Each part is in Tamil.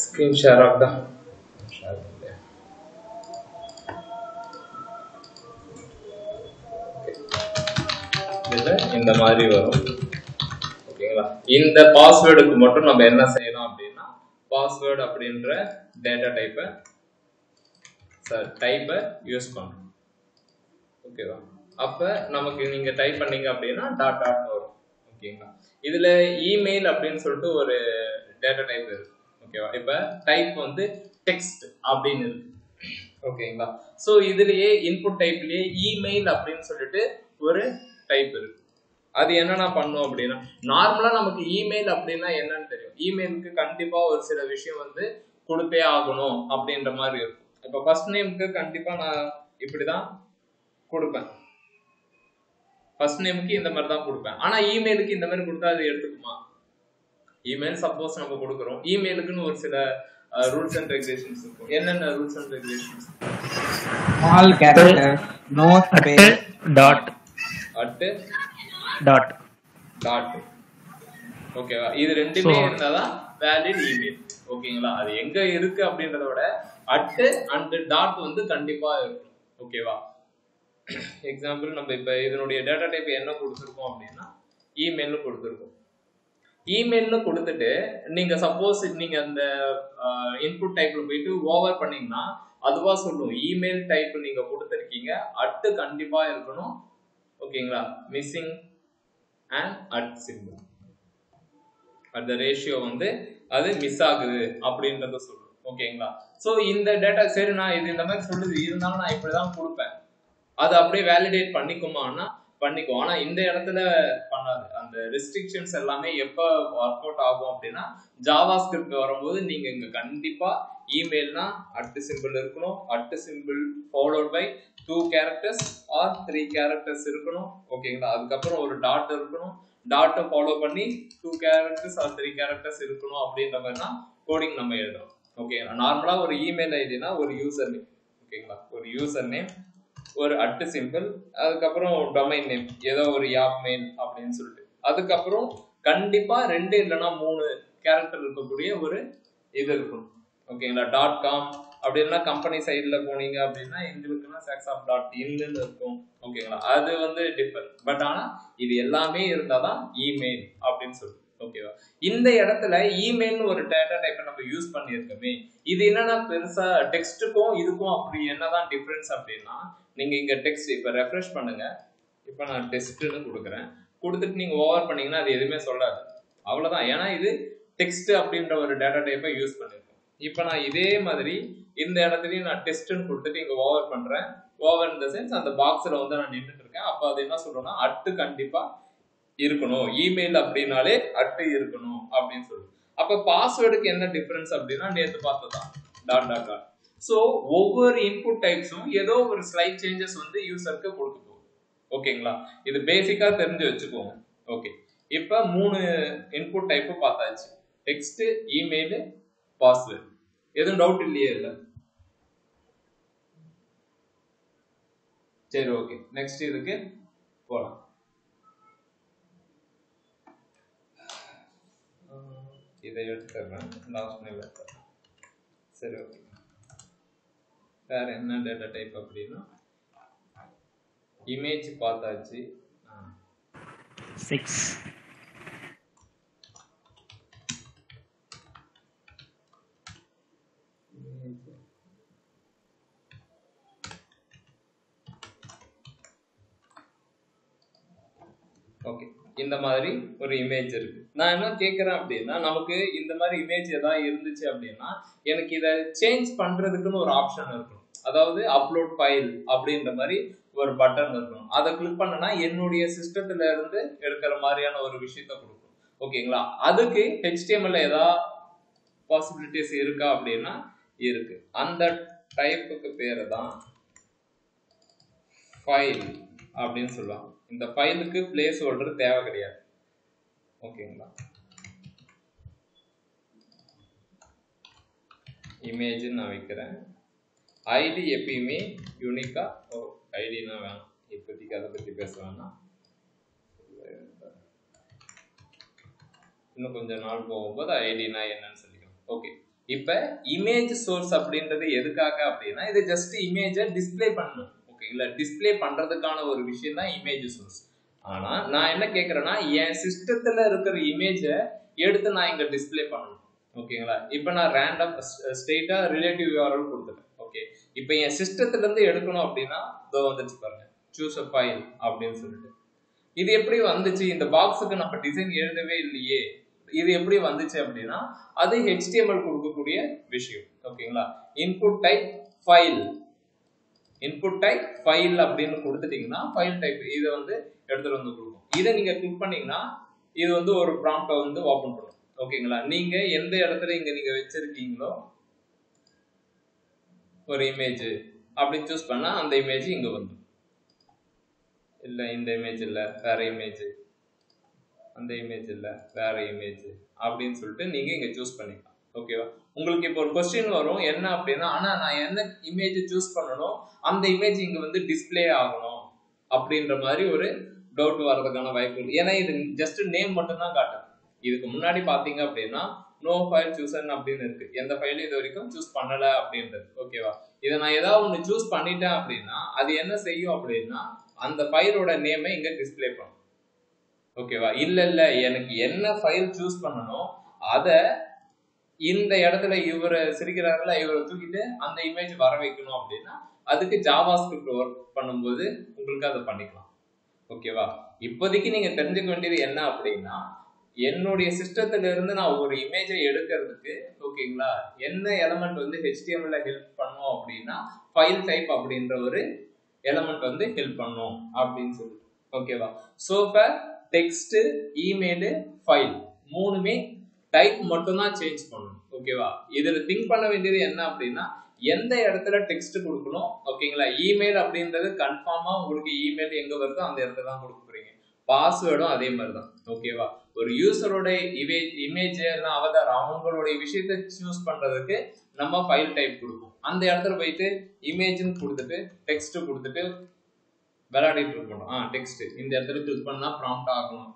Screen share ஆகுதா? இந்த மாதிரி வரும். ஓகேங்களா? இந்த பாஸ்வேர்டுக்கு மட்டும் நம்ம என்ன செய்யணும் அப்படின்னா பாஸ்வேர்டு அப்படின்ற டேட்டா டைப்பை யூஸ் பண்ணணும். ஓகேவா? அப்ப நமக்கு நீங்க டைப் பண்ணீங்க அப்படின்னா டாட் டாட் வரும். ஓகேங்களா? இதுல இமெயில் அப்படின்னு சொல்லிட்டு ஒரு டேட்டா டைப் இருக்கு. ஓகேவா? இப்ப டைப் வந்து டெக்ஸ்ட் அப்படின்னு இருக்கு. ஓகேங்களா? சோ இதுலயே இன்புட் டைப்லயே இமெயில் அப்படின்னு சொல்லிட்டு ஒரு டைப் இருக்கு. அது என்னன்னா பண்ணும் அப்படின்னா நார்மலா நமக்கு இமெயில் அப்படின்னா என்னன்னு தெரியும். இமெயிலுக்கு கண்டிப்பா ஒரு சில விஷயம் வந்து கொடுத்தே ஆகணும் அப்படின்ற மாதிரி இருக்கும். இப்ப ஃபர்ஸ்ட் நேமுக்கு கண்டிப்பா நான் இப்படிதான் கொடுப்பேன். ஃபர்ஸ்ட் நேமுக்கு இந்த மாதிரி தான் கொடுப்பேன். ஆனா இமெயிலுக்கு இந்த மாதிரி கொடுத்தா அது எடுத்துக்குமா? இமெயில் சப்போஸ் நம்ம கொடுக்குறோம், இமெயிலுக்குன்னு ஒரு சில ரூல்ஸ் அண்ட் ரெகுலேஷன்ஸ் இருக்கும். என்னென்ன rules and regulations? small character, no space, dot ஓகேவா? இது ரெண்டுமே இருந்தாதான் வேலிட் இமெயில். ஓகேங்களா? அது எங்க இருக்கு அப்படின்றத விட அண்ட் டாட் வந்து கண்டிப்பா இருக்கும். ஓகேவா? எக்ஸாம்பிள் நம்ம இப்ப இதனுடைய டேட்டா டைப் என்ன கொடுத்துருக்கோம் அப்படின்னா இமெயில்னு கொடுத்துருக்கோம். இமெயில்னு கொடுத்துட்டு நீங்க சப்போஸ் நீங்க அந்த இன்புட் டைப்ல போயிட்டு ஓவர் பண்ணீங்கன்னா அதுவா சொல்லும் இமெயில் டைப் நீங்க கொடுத்துருக்கீங்க கண்டிப்பா இருக்கணும். ஓகேங்களா? மிஸ்ஸிங் அண்ட் சிம்பிள் அந்த ரேஷியோ வந்து அது மிஸ் ஆகுது அப்படின்றத சொல்லும். ஓகேங்களா? சோ இந்த டேட்டா சரி நான் இது இந்த மாதிரி சொல்லுது இருந்தாலும் நான் இப்படிதான் கொடுப்பேன், அது அப்படியே வேலிடேட் பண்ணிக்குமான்னா பண்ணிக்கும். ஆனா இந்த இடத்துல பண்ணாது. அந்த ரெஸ்ட்ரிக்ஷன்ஸ் எல்லாமே எப்ப ஒர்க் அவுட் ஆகும் அப்படின்னா ஜாவா ஸ்கிரிப்ட் வரும்போது நீங்க இங்க கண்டிப்பா இமெயில்னா சிம்பிள் இருக்கணும். Simple followed by 2 characters or 3 characters இருக்கணும். ஓகேங்களா? அதுக்கப்புறம் ஒரு டாட் இருக்கணும். டாட்டை ஃபாலோ பண்ணி 2 characters or 3 characters இருக்கணும் அப்படின்ற மாதிரி தான் கோடிங் நம்ம எழுதுறோம். ஓகேங்களா? நார்மலா ஒரு இமெயில் ஐடினா ஒரு யூசர் நேம். ஓகேங்களா? ஒரு யூசர் நேம், ஒரு சிம்பிள், அதுக்கப்புறம் டொமைன் நேம் ஏதோ ஒரு யாப் மெயில் அப்படின்னு சொல்லிட்டு அதுக்கப்புறம் கண்டிப்பா 2 இல்லைன்னா 3 கேரக்டர் இருக்கக்கூடிய ஒரு இது இருக்கும். ஓகேங்களா? .com அப்படின்னா கம்பெனி சைட்ல போனீங்க அப்படின்னா எங்களுக்குன்னா saxoff.in இருக்கும். ஓகேங்களா? அது வந்து டிஃபர். பட் ஆனா இது எல்லாமே இருந்தாதான் இமெயில் அப்படின்னு சொல்லுது. ஓகேவா? இந்த இடத்துல இமெயில்னு ஒரு டேட்டா டைப்பை நம்ம யூஸ் பண்ணியிருக்கோமே, இது என்னன்னா பெருசா டெக்ஸ்ட்டுக்கும் இதுக்கும் அப்படி என்னதான் டிஃபரன்ஸ் அப்படின்னா நீங்க இங்க டெக்ஸ்ட் இப்ப ரெஃப்ரெஷ் பண்ணுங்க. இப்ப நான் டெஸ்ட்னு கொடுக்குறேன். கொடுத்துட்டு நீங்க ஓவர் பண்ணீங்கன்னா அது எதுவுமே சொல்லாது. அவ்வளவுதான். ஏன்னா இது டெக்ஸ்ட் அப்படின்ற ஒரு டேட்டா டைப்பை யூஸ் பண்ணிருக்கோம். இப்ப நான் இதே மாதிரி இந்த இடத்துலயும் நான் டெஸ்ட்னு கொடுத்துட்டு இங்க ஓவர் பண்றேன். ஓவர் இன் த சென்ஸ் அந்த பாக்ஸ்ல வந்து நான் நின்றுட்டு இருக்கேன். அப்ப அது என்ன சொல்றோம்னா கண்டிப்பா இருக்கணும். இமெயில் அப்படின்னாலே இருக்கணும் அப்படின்னு சொல்லுது. அப்ப பாஸ்வேர்டுக்கு என்ன டிஃபரன்ஸ் அப்படின்னா நேத்து பார்த்ததான் டாட் டாட் டாட். சோ ஒவ்வொரு இன்புட் டைப்ஸும் ஏதோ ஒரு ஸ்லைட் சேஞ்சஸ் வந்து யூசருக்கு கொடுக்க போகுது. ஓகேங்களா? இது பேசிக்கா தெரிஞ்சு வச்சுக்கோங்க. ஓகே, இப்ப 3 இன்புட் டைப் பார்த்தாச்சு. Text, email, password. எதுவும் டவுட் இல்லையே இல்ல? சரி, ஓகே. நெக்ஸ்ட் இதுக்கு போலாம். இதை எடுத்துறேன், லாஸ்ட் நேம் எடுத்துறேன். சரி, ஓகே. வேற என்ன டேட்டா டைப் அப்படின்னா இமேஜ் பார்த்தாச்சு. 6 ஓகே, இந்த மாதிரி ஒரு இமேஜ் இருக்கு. நான் என்ன கேட்கிறேன் அப்படின்னா நமக்கு இந்த மாதிரி இமேஜ் ஏதாவது இருந்துச்சு அப்படின்னா எனக்கு இதை சேஞ்ச் பண்றதுக்குன்னு ஒரு ஆப்ஷன் இருக்கணும். அதாவது அப்லோட் ஃபைல் அப்படின்ற மாதிரி ஒரு பட்டன் இருக்கணும். அதை கிளிக் பண்ணனா என்னுடைய சிஸ்டத்துல இருந்து எடுக்கிற மாதிரியான ஒரு விஷயத்த கொடுக்கும். ஓகேங்களா? அதுக்கு HTML ஏதாவது பாசிபிலிட்டிஸ் இருக்கா அப்படின்னா இருக்கு. அந்த டைப்புக்கு பேரு தான் ஃபைல் அப்படின்னு சொல்லுவாங்க. இந்த ஃபைலுக்கு பிளேஸ் ஹோல்டர் தேவை கிடையாது. ஓகேங்களா? இமேஜ் நான் வைக்கிறேன். ஐடி எப்பயுமே யூனிக்கா, ஐடினா வேணாம், இப்போதைக்கு அதை பத்தி பேச வேணாம். இன்னும் கொஞ்சம் நாள் போகும்போது ஐடினா என்னன்னு சொல்லிக்கலாம். ஓகே, இப்ப இமேஜ் சோர்ஸ் அப்படின்றது எதுக்காக அப்படின்னா இது ஜஸ்ட் இமேஜை டிஸ்பிளே பண்ணணும். ஓகேங்களா, டிஸ்பிளே பண்றதுக்கான ஒரு விஷயம் தான் இமேஜ் சோர்ஸ். ஆனா நான் என்ன கேட்கறேன்னா என் சிஸ்டத்துல இருக்கிற இமேஜை எடுத்து நான் இங்க டிஸ்பிளே பண்ணணும். ஓகேங்களா, இப்ப நான் ரேண்டம் ஸ்ட்ரெயிட்டா ரிலேட்டிவ் யூஆர்எல் கொடுத்துட்டேன். ஓகே, இப்ப என் சிஸ்டத்துல இருந்து எடுக்கணும் அப்படின்னா இதோ வந்துச்சு பாருங்க, சூஸ் அ ஃபைல் அப்படின்னு சொல்லிட்டு. இது எப்படி வந்துச்சு? இந்த பாக்ஸுக்கு நம்ம டிசைன் எழுதவே இல்லையே, இது எப்படி வந்துச்சு அப்படின்னா அது HTML கொடுக்கக்கூடிய விஷயம். ஓகேங்களா, input type file, input type file அப்படின்னு கொடுத்துட்டீங்கன்னா ஃபைல் டைப் இதை வந்து எடுத்துட்டு வந்து கொடுக்கும். இதை நீங்க கிளிக் பண்ணீங்கன்னா இது வந்து ஒரு ப்ராம்ப்டை வந்து ஓபன் பண்ணும். ஓகேங்களா, நீங்க எந்த இடத்துல இங்க நீங்க வச்சிருக்கீங்களோ ஒரு இமேஜ் அப்படின்னு சூஸ் பண்ணா அந்த இமேஜ் இங்க வந்து இல்ல, இந்த இமேஜ் இல்ல வேற இமேஜ், அந்த இமேஜ் இல்ல வேற இமேஜ் அப்படின்னு சொல்லிட்டு நீங்க இங்க சூஸ் பண்ணிக்கலாம். ஓகேவா, உங்களுக்கு இப்போ ஒரு கொஸ்டின் வரும் என்ன அப்படின்னா, ஆனா நான் என்ன இமேஜ் சூஸ் பண்ணணும், அந்த இமேஜ் இங்க வந்து டிஸ்பிளே ஆகணும் அப்படின்ற மாதிரி ஒரு டவுட் வர்றதுக்கான வாய்ப்பு இருக்கு. ஏன்னா இது ஜஸ்ட் நேம் மட்டும் தான் காட்டுது. இதுக்கு முன்னாடி பாத்தீங்க அப்படின்னா நோ ஃபைல் சூசன் அப்படின்னு இருக்கு, எந்த ஃபைலும் இது வரைக்கும் சூஸ் பண்ணல அப்படின்றது. ஓகேவா, இதை நான் ஏதாவது ஒன்று சூஸ் பண்ணிட்டேன் அப்படின்னா அது என்ன செய்யும் அப்படின்னா அந்த ஃபைலோட நேமை இங்க டிஸ்பிளே பண்ணும். ஓகேவா, இல்ல இல்ல எனக்கு என்ன ஃபைல் சூஸ் பண்ணணும் அதை இந்த இடத்துல இவரை சிரிக்கிறாருல இவரை தூக்கிட்டு அந்த இமேஜ் வர வைக்கணும் அப்படின்னா அதுக்கு ஜாவா ஸ்கிரிப்ட் ஒர்க் பண்ணும்போது உங்களுக்கு அதை பண்ணிக்கலாம். ஓகேவா, இப்போதைக்கு நீங்க தெரிஞ்சுக்க வேண்டியது என்ன அப்படின்னா என்னுடைய சிஸ்டத்துல இருந்து நான் ஒரு இமேஜை எடுக்கிறதுக்கு ஓகேங்களா என்ன எலமெண்ட் வந்து HTML ஹெல்ப் பண்ணும் அப்படின்னா ஃபைல் டைப் அப்படின்ற ஒரு எலமெண்ட் வந்து ஹெல்ப் பண்ணும் அப்படின்னு சொல்லிட்டு. ஓகேவா, ஸோ இப்போ டெக்ஸ்ட், இமெயில், ஃபைல் மூணுமே டைப் மட்டும் தான் சேஞ்ச் பண்ணணும். ஓகேவா, இதுல திங்க் பண்ண வேண்டியது என்ன அப்படின்னா எந்த இடத்துல டெக்ஸ்ட் கொடுக்கணும். ஓகேங்களா, இமெயில் அப்படின்றது கன்ஃபார்மா உங்களுக்கு இமெயில் எங்க வருதோ அந்த இடத்துல தான் கொடுக்க போறீங்க. பாஸ்வேர்டும் அதே மாதிரி தான். ஓகேவா, ஒரு யூசரோட இமேஜ் எல்லாம் அவதாரம் அவங்களுடைய விஷயத்தை சூஸ் பண்றதுக்கு நம்ம ஃபைல் டைப் கொடுப்போம். அந்த இடத்துல போயிட்டு இமேஜ்னு கொடுத்துட்டு டெக்ஸ்ட் கொடுத்துட்டு விளையாடிட்டு இருக்கணும். டெக்ஸ்ட் இந்த இடத்துல கிளிக் பண்ணா ப்ராம்ப்ட் ஆகணும்,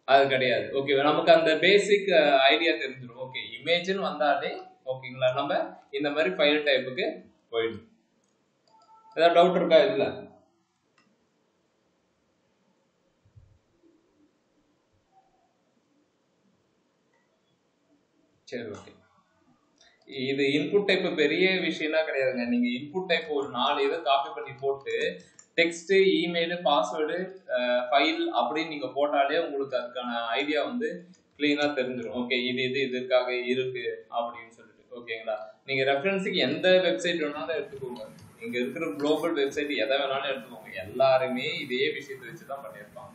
அது கிடையாது. ஓகேவா, நமக்கு அந்த பேசிக் ஐடியா தெரிஞ்சிடும். ஓகே, இமேஜ்னு வந்தாலே ஓகேங்களா நம்ம இந்த மாதிரி ஃபைல் டைப்புக்கு போயிடும். ஏதாவது டவுட் இருக்கா? இல்ல, சரி ஓகே. இது இன்புட் டைப் பெரிய விஷயம்லாம் கிடையாதுங்க. நீங்க இன்புட் டைப் ஒரு 4 இதை காப்பி பண்ணி போட்டு டெக்ஸ்ட், இமெயில், பாஸ்வேர்டு, ஃபைல் அப்படின்னு நீங்க போட்டாலே உங்களுக்கு அதுக்கான ஐடியா வந்து கிளீனா தெரிஞ்சிடும். ஓகே, இது இதுக்காக இருக்கு அப்படின்னு சொல்லிட்டு. ஓகேங்களா, நீங்க ரெஃபரன்ஸுக்கு எந்த வெப்சைட் வேணாலும் எடுத்துக்கோங்க, இங்க இருக்கிற குளோபல் வெப்சைட் எதை வேணாலும் எடுத்துக்கோங்க, எல்லாருமே இதே விஷயத்தை வச்சுதான் பண்ணியிருப்பாங்க.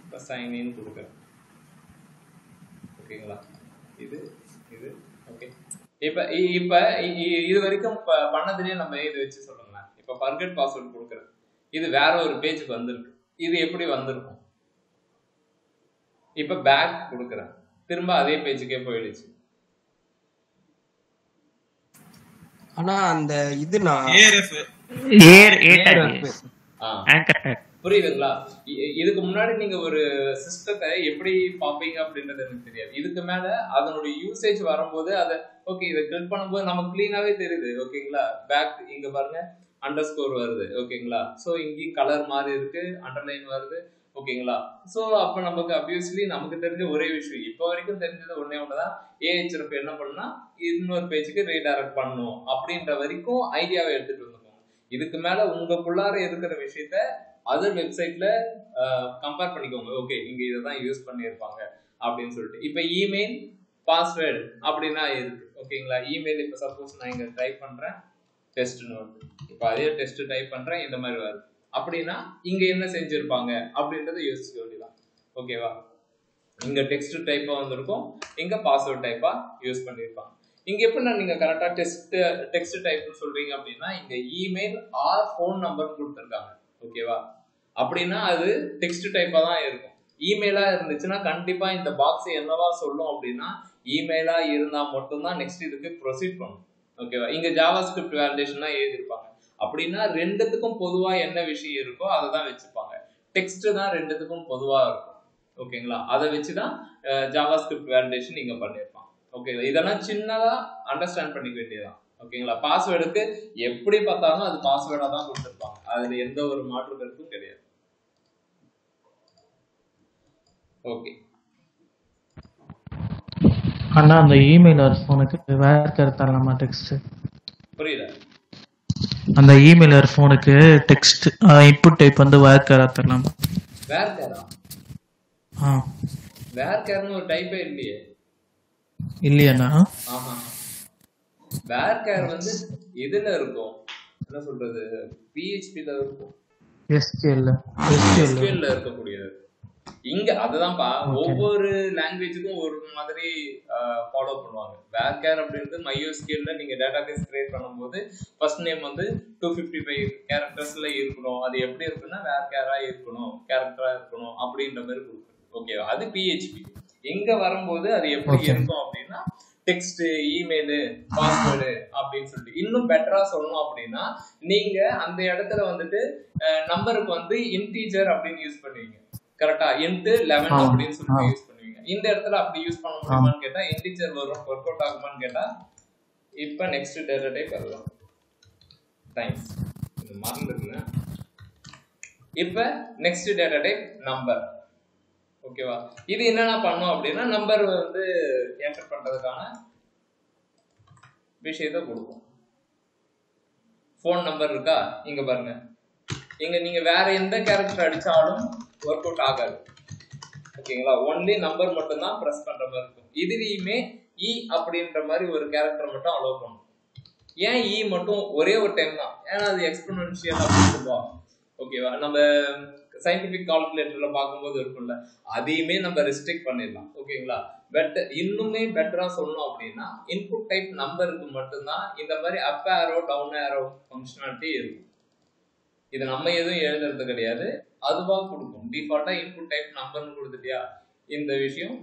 இப்போ சைன் இன் கொடுக்குறேன். ஓகேங்களா, இது ஓகே. இப்ப இது வரைக்கும் பண்ணதுலயே நம்ம இது வச்சு சொல்லுங்களேன். இப்ப ஃபர்கெட் பாஸ்வேர்ட் கொடுக்குறேன், இது வேற ஒரு பேஜுக்கு வந்திருக்கு, இது எப்படி வந்திருக்கும்? இப்ப பேக் கொடுக்குறேன், திரும்ப அதே பேஜுக்கே போயிடுச்சு. ஆனா அந்த இது நான் புரியுதுங்களா? இதுக்கு முன்னாடி நீங்க ஒரு சிஸ்டத்தை எப்படி பாப்பீங்க அப்படின்றது எனக்கு தெரியாது. இதுக்கு மேல அதனுடைய யூசேஜ் வரும்போது அதை ஓகே இதை கிளிக் பண்ணும்போது நமக்கு கிளீனாவே தெரியுது. ஓகேங்களா, பேக் இங்க பாருங்க அண்டர்ஸ்கோர் வருது. ஓகேங்களா, சோ இங்கேயும் கலர் மாதிரி இருக்கு, அண்டர்லைன் வருது. ஓகேங்களா, சோ அப்ப நமக்கு அப்வியஸ்லி நமக்கு தெரிஞ்ச ஒரே விஷயம், இப்போ வரைக்கும் தெரிஞ்சது ஒன்னே ஒண்ணுதான், ஏஹெச்எஃப் என்ன பண்ணா இன்னொரு பேஜுக்கு ரீடைரக்ட் பண்ணும் அப்படின்ற வரைக்கும் ஐடியாவை எடுத்துட்டு வந்துக்கோங்க. இதுக்கு மேல உங்களுக்குள்ளார இருக்கிற விஷயத்த அதர் வெப்சைட்ல கம்பேர் பண்ணிக்கோங்க. ஓகே, இங்க இதைதான் யூஸ் பண்ணியிருப்பாங்க அப்படின்னு சொல்லிட்டு. இப்ப இமெயில், பாஸ்வேர்டு அப்படின்னா இருக்கு. ஓகேங்களா, இமெயில் இப்ப சப்போஸ் நான் இங்க டைப் பண்றேன் டெஸ்ட்னு வருது, இப்ப அதே டெஸ்ட் டைப் பண்றேன் இந்த மாதிரி வருது. அப்படின்னா இங்க என்ன செஞ்சிருப்பாங்க அப்படின்றத யோசிக்க வேண்டியதான். ஓகேவா, இங்க டெக்ஸ்ட் டைப்பா வந்திருக்கும், இங்க பாஸ்வேர்ட் டைப்பா யூஸ் பண்ணிருப்பாங்க. இங்க எப்படின்னா நீங்க கரெக்டா டெக்ஸ்ட் டைப்னு சொல்றீங்க அப்படின்னா இங்க இமெயில் ஆர் போன் நம்பர் கொடுத்துருக்காங்க. ஓகேவா, அப்படின்னா அது டெக்ஸ்ட் டைப்பா தான் இருக்கும். இமெயிலா இருந்துச்சுன்னா கண்டிப்பா இந்த பாக்ஸ் என்னவா சொல்லும் அப்படின்னா இமெயிலா இருந்தா மட்டும்தான் நெக்ஸ்ட் இதுக்கு ப்ரொசீட் பண்ணும். ஓகேவா, இங்க ஜாவா ஸ்கிரிப்ட் வேலிடேஷன் தான் எழுதிருப்பாங்க. அப்படின்னா ரெண்டுத்துக்கும் பொதுவா என்ன விஷயம் இருக்கோ அதை தான் வச்சுப்பாங்க. டெக்ஸ்ட் தான் ரெண்டுத்துக்கும் பொதுவா இருக்கும். ஓகேங்களா, அதை வச்சுதான் ஜாவா ஸ்கிரிப்ட் வேலிடேஷன் இங்க பண்ணிருப்பாங்க. ஓகேங்களா. இதெல்லாம் சின்னதா அண்டர்ஸ்டாண்ட் பண்ணிக்க வேண்டியதுதான். ஓகேங்களா. பாஸ்வேர்டுக்கு எப்படி பார்த்தாலும் அது பாஸ்வேர்டா தான் கொடுத்துருப்பாங்க, அதுல எந்த ஒரு மாற்று கருத்தும் கிடையாது. ஓகே. ஆனா அந்த இமெயில் ஃபோனுக்கு வேற தரலாமா டெக்ஸ்ட்? புரியல. அந்த இமெயில் ஃபோனுக்கு டெக்ஸ்ட் இன்புட் டைப் வந்து வேர் கேர் தரலாமா? வேர் கேரா? வேர் கேர்னு ஒரு டைப்பே இல்லையே. இல்லையாண்ணா? ஆமா, வேர் கேர் வந்து இதுல இருக்கும், என்ன சொல்றது, PHP ல இருக்கும், SQL ல இருக்கக்கூடியது. இங்க அதுதான்ப்பா, ஒவ்வொரு லாங்குவேஜுக்கும் ஒரு மாதிரி ஃபாலோ பண்ணுவாங்க. வேர் கேர் அப்படின்றது MySQL ல நீங்க டேட்டாபேஸ் கிரியேட் பண்ணும்போது ஃபர்ஸ்ட் நேம் வந்து 255 கேரக்டர்ஸ்ல இருக்கணும். அது எப்படி இருக்குன்னா வேர் கேரா இருக்கணும், கேரக்டரா இருக்கணும் அப்படின்ற மாதிரி கொடுக்கும். ஓகேவா. அது PHP. இங்க வரும்போது அது எப்படி இருக்கும் அப்படின்னா டெக்ஸ்ட், இமெயில், பாஸ்வேர்டு அப்படின்னு சொல்லிட்டு. இன்னும் பெட்டரா சொல்லணும் அப்படின்னா நீங்க அந்த இடத்துல வந்துட்டு நம்பருக்கு வந்து இன்டீஜர் அப்படின்னு யூஸ் பண்ணுவீங்க. கரெக்டா. இன்ட் 11 அப்படின்னு சொல்லிட்டு யூஸ் பண்ணுவீங்க. இந்த இடத்துல அப்படி யூஸ் பண்ண முடியுமான்னு கேட்டா இன்டீஜர் வரும், ஒர்க் அவுட் ஆகுமான்னு கேட்டா இப்ப நெக்ஸ்ட் டேட்டா டைப் வரலாம். தேங்க்ஸ், இது மறந்துருங்க. இப்ப நெக்ஸ்ட் டேட்டா டைப் நம்பர். ஓகேவா. இது என்னென்ன பண்ணும் அப்படின்னா நம்பர் வந்து என்டர் பண்றதுக்கான விஷயத்தை கொடுக்கும். போன் நம்பர் இருக்கா, இங்க பாருங்க. இங்க நீங்க வேற எந்த கேரக்டர் அடிச்சாலும் ஒர்க் அவுட் ஆகாது. ஓகேங்களா. ஒன்லி நம்பர் மட்டும் தான் பிரஸ் பண்ற மாதிரி இருக்கும். இதுலயுமே இ அப்படின்ற மாதிரி ஒரு கேரக்டர் மட்டும் அலோவ் பண்ணும். ஏன் இ மட்டும் ஒரே ஒரு டைம் தான்? ஏன்னா அது எக்ஸ்போனன்ஷியல் அப்படின்னு சொல்லுவாங்க. ஓகேவா. நம்ம சயின்டிபிக் கால்குலேட்டர்ல பார்க்கும்போது இருக்கும்ல, அதையுமே நம்ம ரெஸ்ட்ரிக்ட் பண்ணிடலாம். ஓகேங்களா. பட் இன்னுமே பெட்டரா சொல்லணும் அப்படின்னா இன்புட் டைப் நம்பருக்கு மட்டும்தான் இந்த மாதிரி அப் ஆரோ டவுன் ஆரோ ஃபங்க்ஷனாலிட்டி இருக்கும். இது நம்ம எதுவும் எழுதுறது கிடையாது, அதுவா கொடுக்கும். டிஃபால்ட்டா இன்புட் டைப் நம்பர்னு கொடுத்துட்டியா, இந்த விஷயம்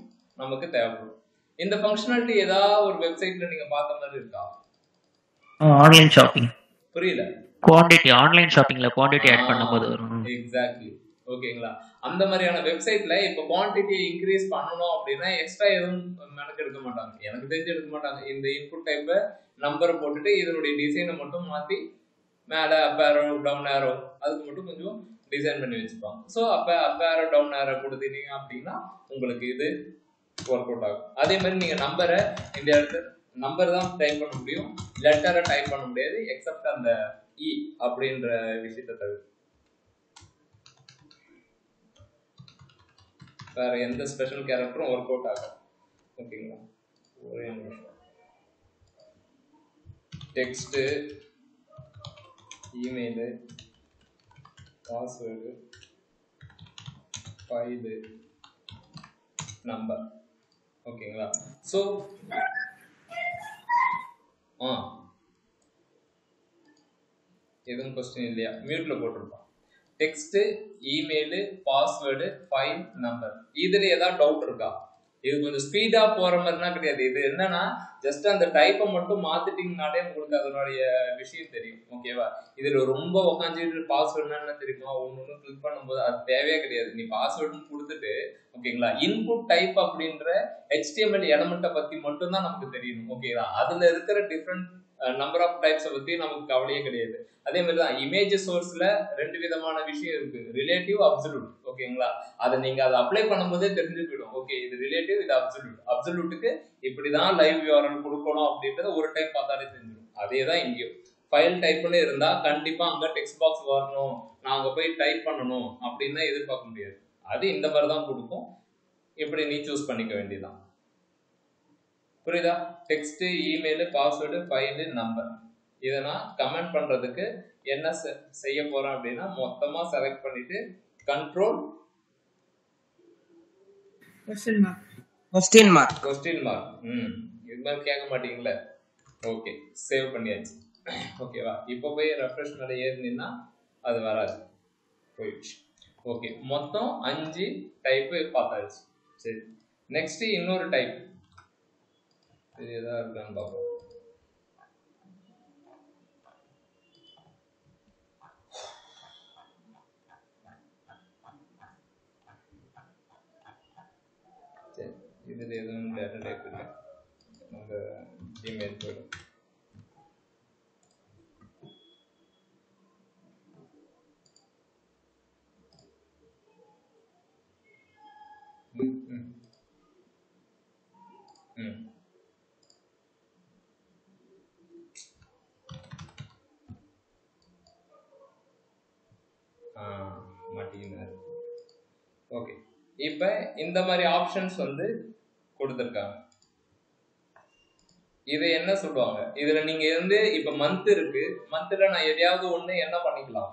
நமக்கு தேவைப்படும். இந்த ஃபங்க்ஷனாலிட்டி ஏதாவது ஒரு வெப்சைட்ல நீங்க பார்த்த மாதிரி இருக்கா? Online shopping. புரியல. குவாண்டிட்டி, ஆன்லைன் ஷாப்பிங்ல குவாண்டிட்டி ஆட் பண்ணும்போது வரும். எக்ஸாக்ட்லி. ஓகேங்களா. அந்த மாதிரியான வெப்சைட்ல இப்ப குவாண்டிட்டி இன்க்ரீஸ் பண்ணணும் அப்படின்னா எக்ஸ்ட்ரா எதுவும் மெனக்கு எடுக்க மாட்டாங்க, எனக்கு தெரிஞ்சு எடுக்க மாட்டாங்க. இந்த இன்புட் டைப்பை நம்பரை போட்டுட்டு இதனுடைய டிசைனை மட்டும் மாத்தி மேல அப் ஆரோ டவுன் ஆரோ அதுக்கு மட்டும் கொஞ்சம் டிசைன் பண்ணி வச்சுப்பாங்க. ஸோ அப்ப அப் ஆரோ டவுன் ஆரோ கொடுத்தீங்க அப்படின்னா உங்களுக்கு இது ஒர்க் அவுட் ஆகும். அதே மாதிரி நீங்க நம்பரை இந்த இடத்துல நம்பர் தான் டைப் பண்ண முடியும், லெட்டரை டைப் பண்ண முடியாது, எக்ஸப்ட் அந்த இ அப்படின்ற விஷயத்தை தவிர வேற எந்த ஸ்பெஷல் கேரக்டரும் ஒர்க் அவுட் ஆகும். ஓகேங்களா. ஒரே நிமிஷம். Text, email, password, file, number. ஓகேங்களா. ஸோ எதுவும் கொஸ்டின் இல்லையா? மியூட்ல போட்டிருப்பான். Text, email, password, file, number. இதுல ஏதாவது டவுட் இருக்கா? இது கொஞ்சம் ஸ்பீடா போற மாதிரினா கிடையாது. இது என்னன்னா ஜஸ்ட் அந்த டைப்பை மட்டும் மாத்திட்டீங்கனாலே உங்களுக்கு அதனுடைய விஷயம் தெரியும். ஓகேவா. இதுல ரொம்ப உட்காந்து பாஸ்வேர்டுனா என்ன தெரியுமா, ஒன்னு கிளிக் பண்ணும்போது அது தேவையே கிடையாது. நீ பாஸ்வேர்டுன்னு கொடுத்துட்டு ஓகேங்களா, இன்புட் டைப் அப்படின்ற HTML எலமெண்ட்டை பத்தி மட்டும் தான் நமக்கு தெரியணும். ஓகேங்களா. அதுல இருக்கிற டிஃப்ரெண்ட் நம்பர் ஆஃப் டைப்ஸை பத்தி நமக்கு கவலையே கிடையாது. அதே மாதிரி தான் இமேஜ் சோர்ஸ்ல ரெண்டு விதமான விஷயம் இருக்கு, ரிலேட்டிவ், அப்சல்யூட். ஓகேங்களா. அதை நீங்க அதை அப்ளை பண்ணும்போதே தெரிஞ்சு போயிடும். ஓகே, இது ரிலேட்டிவ், இது அப்சல்யூட். அப்சல்யூட்டுக்கு இப்படிதான் லைவ் URL கொடுக்கணும் அப்படின்றத ஒரு டைம் பார்த்தாலே தெரிஞ்சிடும். அதே தான் இங்கேயும் ஃபைல் டைப்னு இருந்தா கண்டிப்பா அங்க டெக்ஸ்ட் பாக்ஸ் வரணும், நான் அங்க போய் டைப் பண்ணணும் அப்படின்னு எதிர்பார்க்க முடியாது. அது இந்த மாதிரி தான் கொடுக்கும். இப்படி நீ சூஸ் பண்ணிக்க வேண்டியதான். புரியுதா. Text, email, password, file, number. இதை நான் கமெண்ட் பண்றதுக்கு என்ன செய்ய போறேன் அப்படின்னா மொத்தமா செலக்ட் பண்ணிட்டு கண்ட்ரோல் கொஸ்டின் மார்க். இது மாதிரி கேட்க மாட்டீங்களா? ஓகே, சேவ் பண்ணியாச்சு. ஓகேவா. இப்போ போய் ரெஃப்ரெஷ் மேலே ஏறினா அது வராது, போயிடுச்சு. ஓகே, மொத்தம் 5 டைப்பு பார்த்தாச்சு. சரி, நெக்ஸ்ட் இன்னொரு டைப் இது எதா இருக்கான்னு பார்ப்போம். சரி, இதுல எதுவும் டேட்டா டைப் இல்லை. ஜிமெயில் போயிடும். மாட்டிக்கினார். ஓகே, இப்ப இந்த மாதிரி ஆப்ஷன்ஸ் வந்து கொடுத்துருக்காங்க. இதை என்ன சொல்லுவாங்க? இதுல நீங்க வந்து இப்ப மந்த் இருக்கு, மந்த்ல நான் எதையாவது ஒண்ணு என்ன பண்ணிக்கலாம்?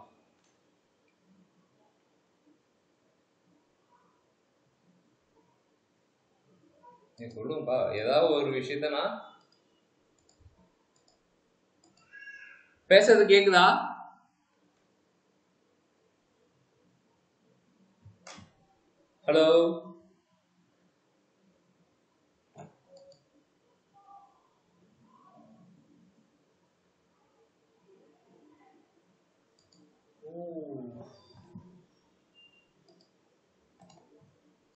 நீ சொல்லுங்கப்பா, ஏதாவது ஒரு விஷயத்த நான் பேசுறது கேக்குதா? ஹலோ, ஓ